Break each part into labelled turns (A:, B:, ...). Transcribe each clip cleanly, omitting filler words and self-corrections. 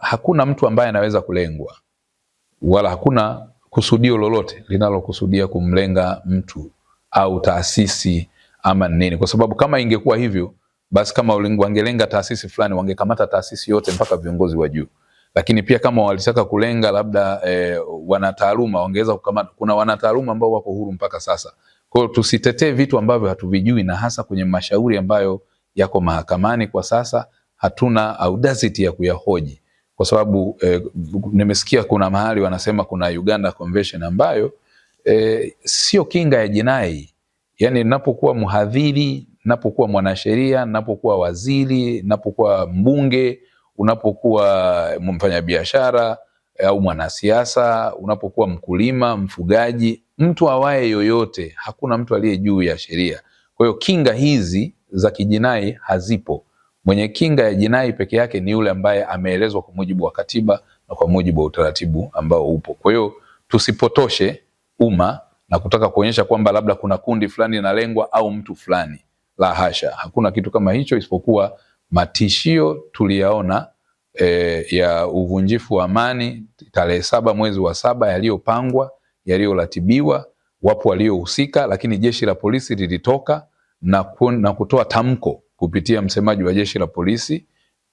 A: Hakuna mtu ambaye anaweza kulengwa, wala hakuna kusudio lolote linalokusudia kumlenga mtu au taasisi ama nini, kwa sababu kama ingekuwa hivyo basi kama wangelenga taasisi fulani wangekamata taasisi yote mpaka viongozi wa juu. Lakini pia kama walitaka kulenga labda wanataaluma wangeweza kukamata. Kuna wanataaluma ambao wako huru mpaka sasa. Kwa hiyo tusitetee vitu ambavyo hatuvijui, na hasa kwenye mashauri ambayo yako mahakamani kwa sasa hatuna audacity ya kuyahoji, kwa sababu nimesikia kuna mahali wanasema kuna Uganda Convention ambayo sio kinga ya jinai. Yani ninapokuwa mhadhiri, ninapokuwa mwanasheria, ninapokuwa waziri, ninapokuwa mbunge, unapokuwa mfanyabiashara au mwanasiasa, unapokuwa mkulima, mfugaji, mtu awaye yoyote, hakuna mtu aliye juu ya sheria. Kwa hiyo kinga hizi za kijinai hazipo. Mwenye kinga ya jinai peke yake ni yule ambaye ameelezwa kwa mujibu wa katiba na kwa mujibu wa utaratibu ambao upo. Kwa hiyo tusipotoshe umma na kutaka kuonyesha kwamba labda kuna kundi fulani linalengwa au mtu fulani. La hasha, hakuna kitu kama hicho, isipokuwa matishio tuliyaona ya uvunjifu wa amani tarehe 7 mwezi wa 7 yaliyopangwa, yaliyoratibiwa, wapo waliohusika, lakini jeshi la polisi lilitoka na kutoa tamko kupitia msemaji wa jeshi la polisi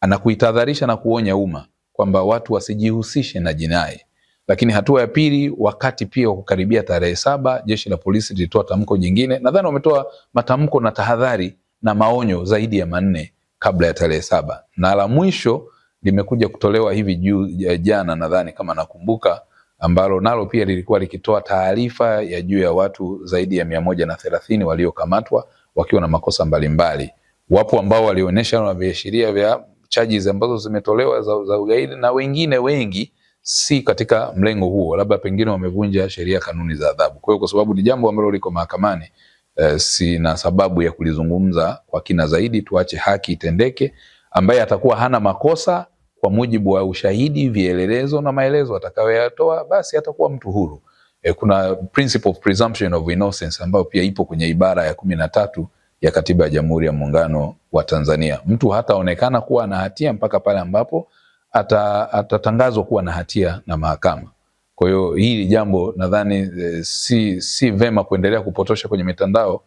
A: na kuitahadharisha na kuonya umma kwamba watu wasijihusishe na jinai. Lakini hatua ya pili, wakati pia kukaribia tarehe 7, jeshi la polisi lilitoa tamko jingine. Nadhani wametoa matamko na tahadhari na maonyo zaidi ya 4 kabla ya tarehe 7, na la mwisho limekuja kutolewa hivi jana, nadhani kama nakumbuka, ambalo nalo pia lilikuwa likitoa taarifa ya juu ya watu zaidi ya 130 waliokamatwa wakiwa na makosa mbalimbali. Wapo ambao walionyesha na viashiria vya charges ambazo zimetolewa za ugaidi, na wengine wengi si katika mlengo huo, labda pengine wamevunja sheria, kanuni za adhabu. Kwa hiyo kwa sababu ni jambo ambalo liko mahakamani, sina sababu ya kulizungumza kwa kina zaidi. Tuache haki itendeke. Ambaye atakuwa hana makosa kwa mujibu wa ushahidi, vielelezo na maelezo atakayoyatoa, basi atakuwa mtu huru. Kuna principle of presumption of innocence ambayo pia ipo kwenye ibara ya 13 ya Katiba ya Jamhuri ya Muungano wa Tanzania. Mtu hataonekana kuwa na hatia mpaka pale ambapo atatangazwa kuwa na hatia na mahakama. Kwa hiyo hili jambo nadhani si vema kuendelea kupotosha kwenye mitandao,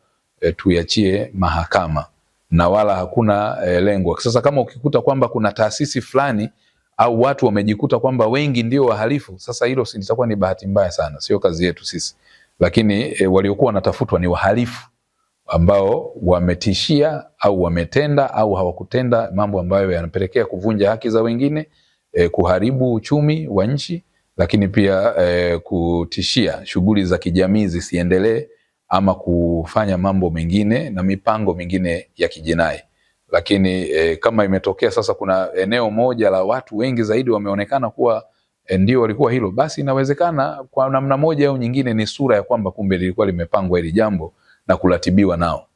A: tuiachie mahakama na wala hakuna lengo. Sasa kama ukikuta kwamba kuna taasisi fulani au watu wamejikuta kwamba wengi ndio wahalifu, sasa hilo litakuwa ni bahati mbaya sana, sio kazi yetu sisi. Lakini waliokuwa wanatafutwa ni wahalifu ambao wametishia au wametenda au hawakutenda mambo ambayo yanapelekea kuvunja haki za wengine, kuharibu uchumi wa nchi, lakini pia kutishia shughuli za kijamii zisiendelee ama kufanya mambo mengine na mipango mingine ya kijinai. Lakini kama imetokea sasa kuna eneo moja la watu wengi zaidi wameonekana kuwa ndio walikuwa hilo, basi inawezekana kwa namna moja au nyingine ni sura ya kwamba kumbe lilikuwa limepangwa hili jambo na kuratibiwa nao.